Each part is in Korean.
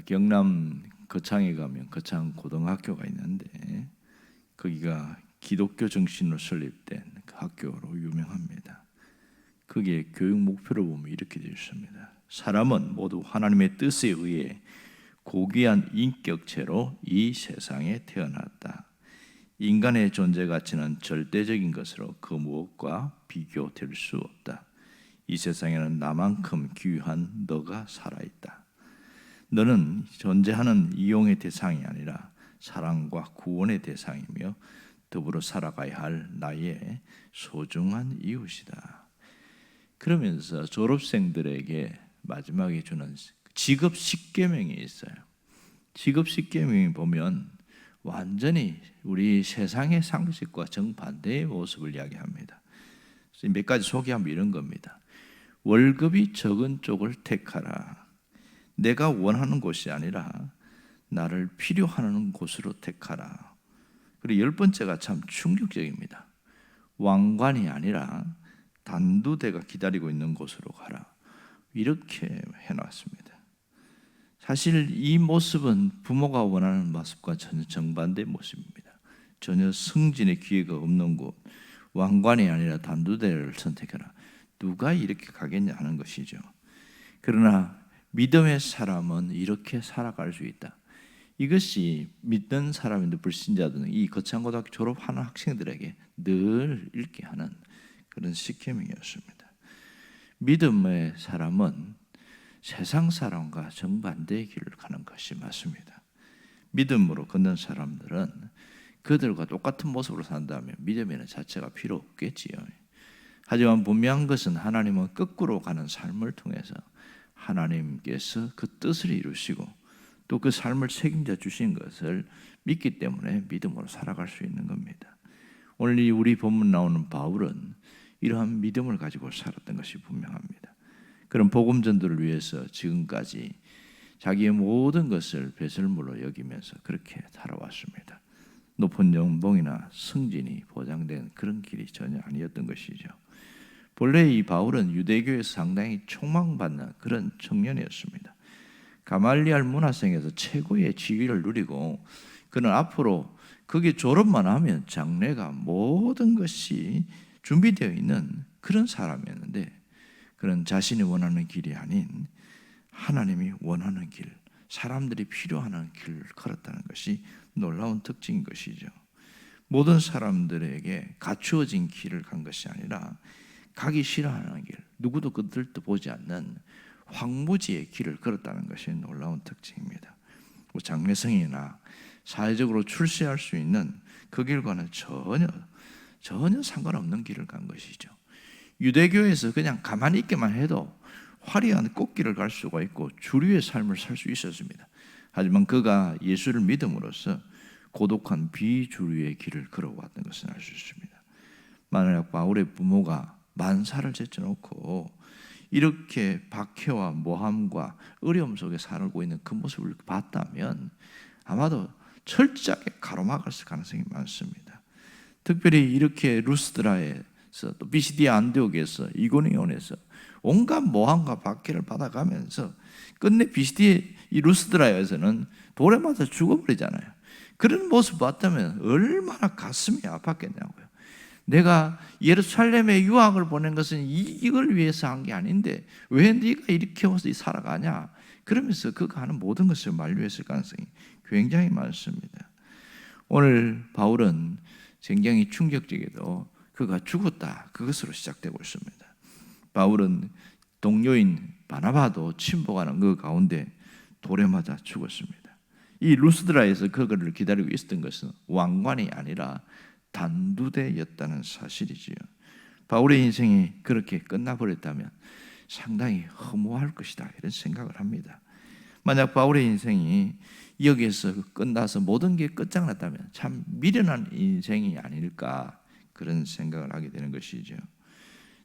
경남 거창에 가면 거창 고등학교가 있는데 거기가 기독교 정신으로 설립된 그 학교로 유명합니다. 거기에 교육 목표를 보면 이렇게 되어 있습니다. 사람은 모두 하나님의 뜻에 의해 고귀한 인격체로 이 세상에 태어났다. 인간의 존재 가치는 절대적인 것으로 그 무엇과 비교될 수 없다. 이 세상에는 나만큼 귀한 너가 살아있다. 너는 존재하는 이용의 대상이 아니라 사랑과 구원의 대상이며 더불어 살아가야 할 나의 소중한 이웃이다. 그러면서 졸업생들에게 마지막에 주는 직업 10계명이 있어요. 직업 10계명이 보면 완전히 우리 세상의 상식과 정반대의 모습을 이야기합니다. 몇 가지 소개하면 이런 겁니다. 월급이 적은 쪽을 택하라. 내가 원하는 곳이 아니라 나를 필요하는 곳으로 택하라. 그리고 10번째가 참 충격적입니다. 왕관이 아니라 단두대가 기다리고 있는 곳으로 가라. 이렇게 해놨습니다. 사실 이 모습은 부모가 원하는 모습과 전혀 정반대의 모습입니다. 전혀 승진의 기회가 없는 곳, 왕관이 아니라 단두대를 선택해라. 누가 이렇게 가겠냐 하는 것이죠. 그러나 믿음의 사람은 이렇게 살아갈 수 있다. 이것이 믿는 사람인데 불신자들은 이 거창고등학교 졸업하는 학생들에게 늘 읽게 하는 그런 시케명이었습니다. 믿음의 사람은 세상 사람과 정반대의 길을 가는 것이 맞습니다. 믿음으로 걷는 사람들은 그들과 똑같은 모습으로 산다면 믿음에는 자체가 필요 없겠지요. 하지만 분명한 것은 하나님은 거꾸로 가는 삶을 통해서 하나님께서 그 뜻을 이루시고 또 그 삶을 책임져 주신 것을 믿기 때문에 믿음으로 살아갈 수 있는 겁니다. 오늘 우리 본문 나오는 바울은 이러한 믿음을 가지고 살았던 것이 분명합니다. 그런 복음 전도를 위해서 지금까지 자기의 모든 것을 배설물로 여기면서 그렇게 살아왔습니다. 높은 연봉이나 승진이 보장된 그런 길이 전혀 아니었던 것이죠. 본래 이 바울은 유대교에서 상당히 촉망받는 그런 청년이었습니다. 가말리알 문화생에서 최고의 지위를 누리고 그는 앞으로 거기에 졸업만 하면 장래가 모든 것이 준비되어 있는 그런 사람이었는데 그는 자신이 원하는 길이 아닌 하나님이 원하는 길, 사람들이 필요하는 길을 걸었다는 것이 놀라운 특징인 것이죠. 모든 사람들에게 갖추어진 길을 간 것이 아니라 가기 싫어하는 길, 누구도 그들도 보지 않는 황무지의 길을 걸었다는 것이 놀라운 특징입니다. 장래성이나 사회적으로 출세할 수 있는 그 길과는 전혀 상관없는 길을 간 것이죠. 유대교에서 그냥 가만히 있기만 해도 화려한 꽃길을 갈 수가 있고 주류의 삶을 살 수 있었습니다. 하지만 그가 예수를 믿음으로써 고독한 비주류의 길을 걸어왔던 것을 알 수 있습니다. 만약 바울의 부모가 만사를 제쳐놓고 이렇게 박해와 모함과 어려움 속에 살고 있는 그 모습을 봤다면 아마도 철저하게 가로막을 가능성이 많습니다. 특별히 이렇게 루스드라에서 또 비시디아 안디옥에서 이고니온에서 온갖 모함과 박해를 받아가면서 끝내 비시디아 이 루스드라에서는 돌에 맞아 죽어버리잖아요. 그런 모습 봤다면 얼마나 가슴이 아팠겠냐고요. 내가 예루살렘에 유학을 보낸 것은 이걸 위해서 한 게 아닌데 왜 네가 이렇게 와서 살아가냐, 그러면서 그가 하는 모든 것을 만류했을 가능성이 굉장히 많습니다. 오늘 바울은 굉장히 충격적이게도 그가 죽었다, 그것으로 시작되고 있습니다. 바울은 동료인 바나바도 침묵하는 그 가운데 돌에 맞아 죽었습니다. 이 루스드라에서 그를 기다리고 있었던 것은 왕관이 아니라 단두대였다는 사실이지요. 바울의 인생이 그렇게 끝나버렸다면 상당히 허무할 것이다, 이런 생각을 합니다. 만약 바울의 인생이 여기에서 끝나서 모든 게 끝장났다면 참 미련한 인생이 아닐까, 그런 생각을 하게 되는 것이죠.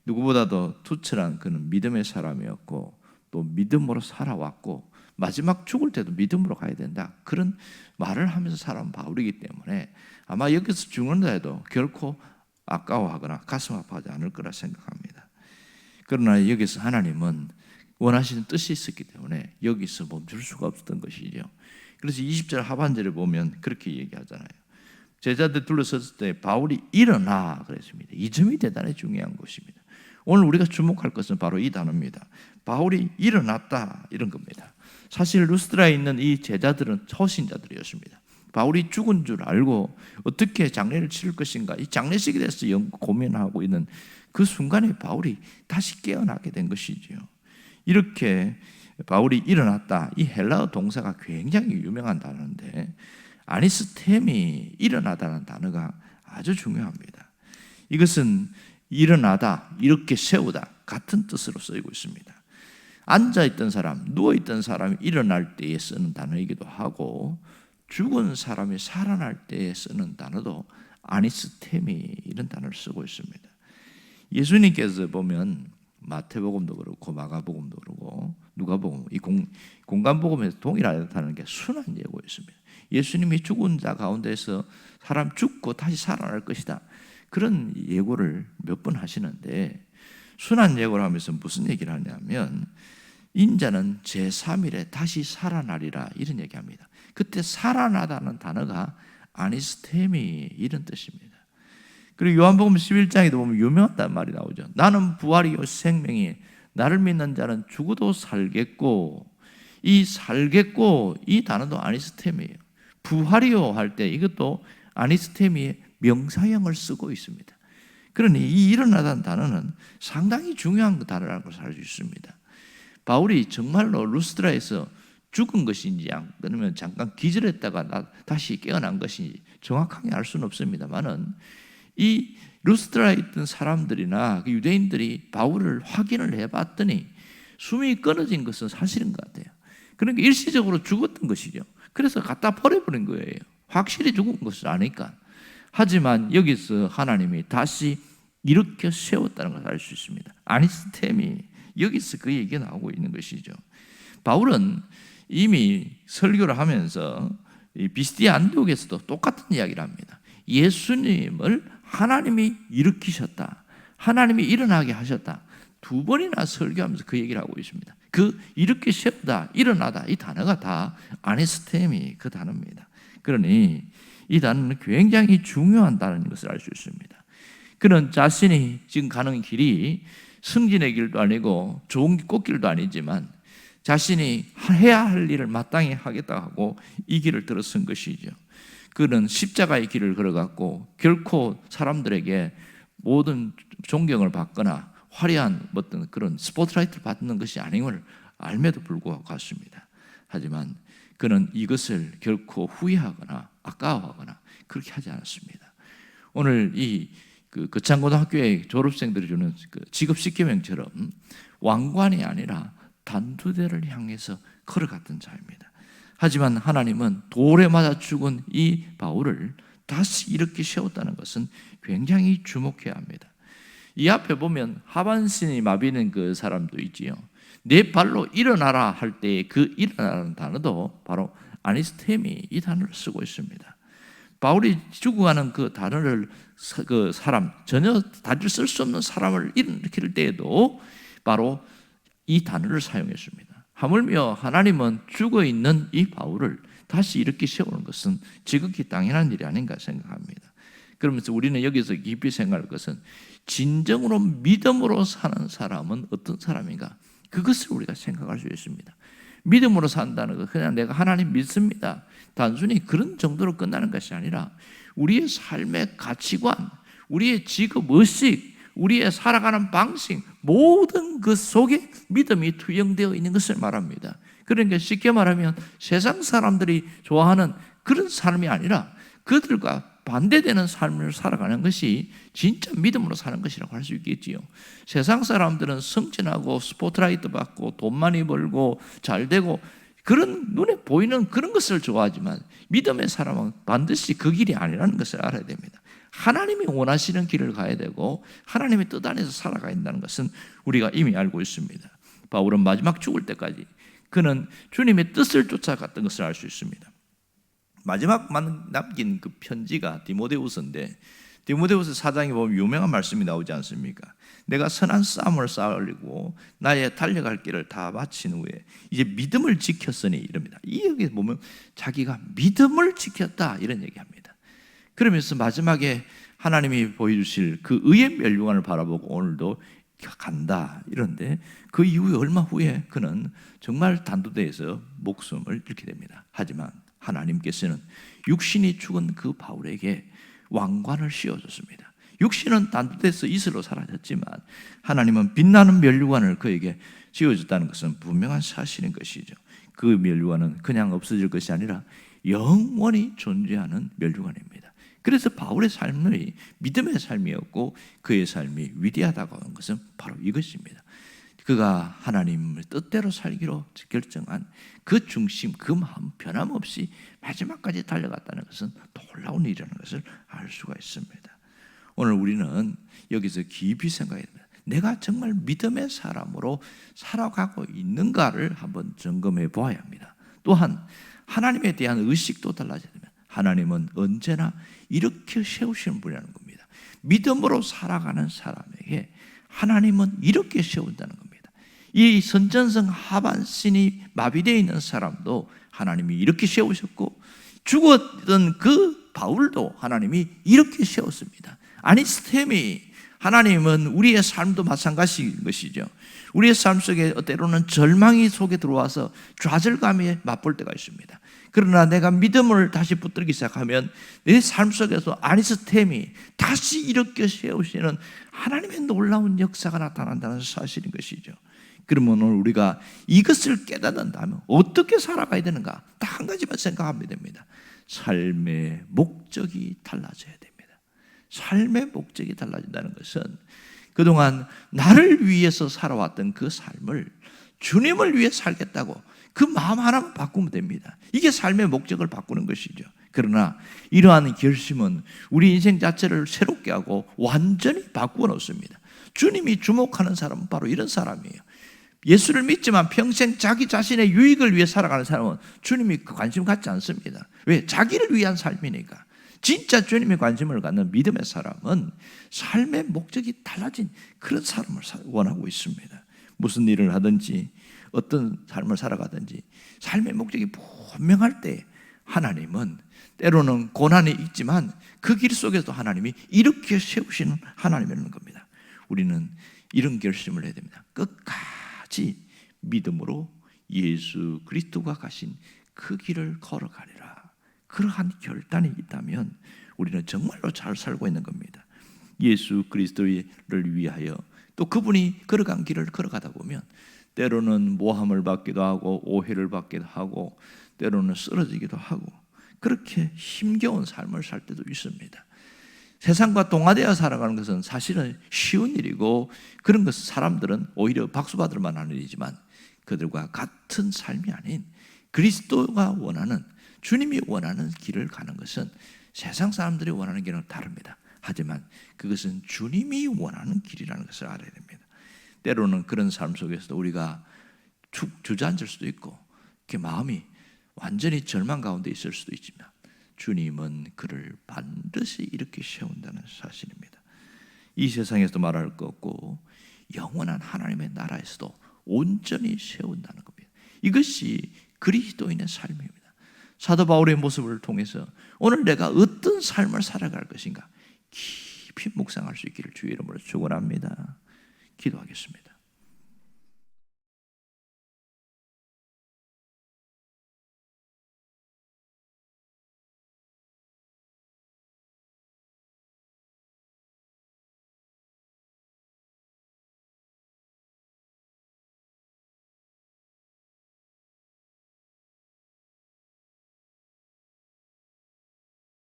누구보다도 투철한 그는 믿음의 사람이었고 또 믿음으로 살아왔고 마지막 죽을 때도 믿음으로 가야 된다, 그런 말을 하면서 살아온 바울이기 때문에 아마 여기서 죽는다 해도 결코 아까워하거나 가슴 아파하지 않을 거라 생각합니다. 그러나 여기서 하나님은 원하시는 뜻이 있었기 때문에 여기서 멈출 수가 없었던 것이죠. 그래서 20절 하반절에 보면 그렇게 얘기하잖아요. 제자들 둘러섰을 때 바울이 일어나 그랬습니다. 이 점이 대단히 중요한 것입니다. 오늘 우리가 주목할 것은 바로 이 단어입니다. 바울이 일어났다 이런 겁니다. 사실 루스드라에 있는 이 제자들은 초신자들이었습니다. 바울이 죽은 줄 알고 어떻게 장례를 치를 것인가, 이 장례식에 대해서 고민하고 있는 그 순간에 바울이 다시 깨어나게 된 것이지요. 이렇게 바울이 일어났다, 이 헬라어 동사가 굉장히 유명한 단어인데 아니스템이 일어나다는 단어가 아주 중요합니다. 이것은 일어나다, 이렇게 세우다 같은 뜻으로 쓰이고 있습니다. 앉아있던 사람, 누워있던 사람이 일어날 때에 쓰는 단어이기도 하고 죽은 사람이 살아날 때에 쓰는 단어도 아니스템이 이런 단어를 쓰고 있습니다. 예수님께서 보면 마태복음도 그렇고 마가복음도 그렇고 누가복음, 이 공간복음에서 동일하다는 게 순환 예고였습니다. 예수님이 죽은 자 가운데서 사람 죽고 다시 살아날 것이다, 그런 예고를 몇 번 하시는데 순환 예고를 하면서 무슨 얘기를 하냐면 인자는 제3일에 다시 살아나리라 이런 얘기합니다. 그때 살아나다는 단어가 아니스테미 이런 뜻입니다. 그리고 요한복음 11장에도 보면 유명한 말이 나오죠. 나는 부활이요 생명이 나를 믿는 자는 죽어도 살겠고, 이 살겠고 이 단어도 아니스템이에요. 부활이요 할 때 이것도 아니스템이 명사형을 쓰고 있습니다. 그러니 이 일어나다는 단어는 상당히 중요한 단어라는 것을 알 수 있습니다. 바울이 정말로 루스드라에서 죽은 것인지 아니면 잠깐 기절했다가 다시 깨어난 것인지 정확하게 알 수는 없습니다만은 이 루스드라에 있던 사람들이나 유대인들이 바울을 확인을 해봤더니 숨이 끊어진 것은 사실인 것 같아요. 그러니까 일시적으로 죽었던 것이죠. 그래서 갖다 버려버린 거예요. 확실히 죽은 것을 아니까. 하지만 여기서 하나님이 다시 일으켜 세웠다는 것을 알 수 있습니다. 아니스템이 여기서 그 얘기가 나오고 있는 것이죠. 바울은 이미 설교를 하면서 비스디아 안디옥에서도 똑같은 이야기를 합니다. 예수님을 하나님이 일으키셨다, 하나님이 일어나게 하셨다, 두 번이나 설교하면서 그 얘기를 하고 있습니다. 그 일으켜 세우다, 일어나다, 이 단어가 다 아니스템이 그 단어입니다. 그러니 이 단어는 굉장히 중요한 단어인 것을 알 수 있습니다. 그는 자신이 지금 가는 길이 승진의 길도 아니고 좋은 꽃길도 아니지만 자신이 해야 할 일을 마땅히 하겠다 하고 이 길을 들어선 것이죠. 그는 십자가의 길을 걸어갔고 결코 사람들에게 모든 존경을 받거나 화려한 어떤 그런 스포트라이트를 받는 것이 아님을 알매도 불구하고 갔습니다. 하지만 그는 이것을 결코 후회하거나 아까워하거나 그렇게 하지 않았습니다. 오늘 이 거창고등학교의 졸업생들이 주는 직업시계명처럼 왕관이 아니라 단두대를 향해서 걸어갔던 자입니다. 하지만 하나님은 돌에 맞아 죽은 이 바울을 다시 이렇게 세웠다는 것은 굉장히 주목해야 합니다. 이 앞에 보면 하반신이 마비는 그 사람도 있지요. 내 발로 일어나라 할 때의 그 일어나라는 단어도 바로 아니스템이 이 단어를 쓰고 있습니다. 바울이 죽어가는 그 단어를 그 사람, 전혀 다시 쓸 수 없는 사람을 일으킬 때에도 바로 이 단어를 사용했습니다. 하물며 하나님은 죽어있는 이 바울을 다시 이렇게 세우는 것은 지극히 당연한 일이 아닌가 생각합니다. 그러면서 우리는 여기서 깊이 생각할 것은 진정으로 믿음으로 사는 사람은 어떤 사람인가, 그것을 우리가 생각할 수 있습니다. 믿음으로 산다는 것, 그냥 내가 하나님 믿습니다, 단순히 그런 정도로 끝나는 것이 아니라 우리의 삶의 가치관, 우리의 직업의식, 우리의 살아가는 방식, 모든 그 속에 믿음이 투영되어 있는 것을 말합니다. 그러니까 쉽게 말하면 세상 사람들이 좋아하는 그런 삶이 아니라 그들과 반대되는 삶을 살아가는 것이 진짜 믿음으로 사는 것이라고 할 수 있겠지요. 세상 사람들은 승진하고 스포트라이트 받고 돈 많이 벌고 잘 되고 그런 눈에 보이는 그런 것을 좋아하지만 믿음의 사람은 반드시 그 길이 아니라는 것을 알아야 됩니다. 하나님이 원하시는 길을 가야 되고 하나님의 뜻 안에서 살아가야 한다는 것은 우리가 이미 알고 있습니다. 바울은 마지막 죽을 때까지 그는 주님의 뜻을 쫓아갔던 것을 알 수 있습니다. 마지막 남긴 그 편지가 디모데후서인데 디모데후서 4장에 보면 유명한 말씀이 나오지 않습니까? 내가 선한 싸움을 싸우려고 나의 달려갈 길을 다 마친 후에 이제 믿음을 지켰으니 이럽니다. 이 여기 보면 자기가 믿음을 지켰다 이런 얘기합니다. 그러면서 마지막에 하나님이 보여주실 그 의의 멸류관을 바라보고 오늘도 간다 이런데 그 이후에 얼마 후에 그는 정말 단두대에서 목숨을 잃게 됩니다. 하지만 하나님께서는 육신이 죽은 그 바울에게 왕관을 씌워줬습니다. 육신은 단두대에서 이슬로 사라졌지만 하나님은 빛나는 멸류관을 그에게 씌워줬다는 것은 분명한 사실인 것이죠. 그 멸류관은 그냥 없어질 것이 아니라 영원히 존재하는 멸류관입니다. 그래서 바울의 삶이 믿음의 삶이었고 그의 삶이 위대하다고 하는 것은 바로 이것입니다. 그가 하나님을 뜻대로 살기로 결정한 그 중심, 그 마음 변함없이 마지막까지 달려갔다는 것은 놀라운 일이라는 것을 알 수가 있습니다. 오늘 우리는 여기서 깊이 생각해야 됩니다. 내가 정말 믿음의 사람으로 살아가고 있는가를 한번 점검해 보아야 합니다. 또한 하나님에 대한 의식도 달라져야 됩니다. 하나님은 언제나 이렇게 세우시는 분이라는 겁니다. 믿음으로 살아가는 사람에게 하나님은 이렇게 세운다는 겁니다. 이 선전성 하반신이 마비되어 있는 사람도 하나님이 이렇게 세우셨고 죽었던 그 바울도 하나님이 이렇게 세웠습니다. 아니스템이 하나님은 우리의 삶도 마찬가지인 것이죠. 우리의 삶 속에 때로는 절망이 속에 들어와서 좌절감에 맛볼 때가 있습니다. 그러나 내가 믿음을 다시 붙들기 시작하면 내 삶 속에서 아니스템이 다시 이렇게 세우시는 하나님의 놀라운 역사가 나타난다는 사실인 것이죠. 그러면 오늘 우리가 이것을 깨닫는다면 어떻게 살아가야 되는가? 딱 한 가지만 생각하면 됩니다. 삶의 목적이 달라져야 됩니다. 삶의 목적이 달라진다는 것은 그동안 나를 위해서 살아왔던 그 삶을 주님을 위해 살겠다고 그 마음 하나만 바꾸면 됩니다. 이게 삶의 목적을 바꾸는 것이죠. 그러나 이러한 결심은 우리 인생 자체를 새롭게 하고 완전히 바꾸어 놓습니다. 주님이 주목하는 사람은 바로 이런 사람이에요. 예수를 믿지만 평생 자기 자신의 유익을 위해 살아가는 사람은 주님이 관심 갖지 않습니다. 왜? 자기를 위한 삶이니까. 진짜 주님의 관심을 갖는 믿음의 사람은 삶의 목적이 달라진 그런 사람을 원하고 있습니다. 무슨 일을 하든지 어떤 삶을 살아가든지 삶의 목적이 분명할 때 하나님은 때로는 고난이 있지만 그 길 속에서 하나님이 이렇게 세우시는 하나님이라는 겁니다. 우리는 이런 결심을 해야 됩니다. 끝까지 믿음으로 예수 그리스도가 가신 그 길을 걸어가리라. 그러한 결단이 있다면 우리는 정말로 잘 살고 있는 겁니다. 예수 그리스도를 위하여 또 그분이 걸어간 길을 걸어가다 보면 때로는 모함을 받기도 하고 오해를 받기도 하고 때로는 쓰러지기도 하고 그렇게 힘겨운 삶을 살 때도 있습니다. 세상과 동화되어 살아가는 것은 사실은 쉬운 일이고 그런 것은 사람들은 오히려 박수받을 만한 일이지만 그들과 같은 삶이 아닌 그리스도가 원하는 주님이 원하는 길을 가는 것은 세상 사람들이 원하는 길은 다릅니다. 하지만 그것은 주님이 원하는 길이라는 것을 알아야 됩니다. 때로는 그런 삶 속에서도 우리가 주저앉을 수도 있고 그 마음이 완전히 절망 가운데 있을 수도 있지만 주님은 그를 반드시 이렇게 세운다는 사실입니다. 이 세상에서도 말할 것 없고 영원한 하나님의 나라에서도 온전히 세운다는 겁니다. 이것이 그리스도인의 삶입니다. 사도 바울의 모습을 통해서 오늘 내가 어떤 삶을 살아갈 것인가 깊이 묵상할 수 있기를 주의 이름으로 축원합니다. 기도하겠습니다.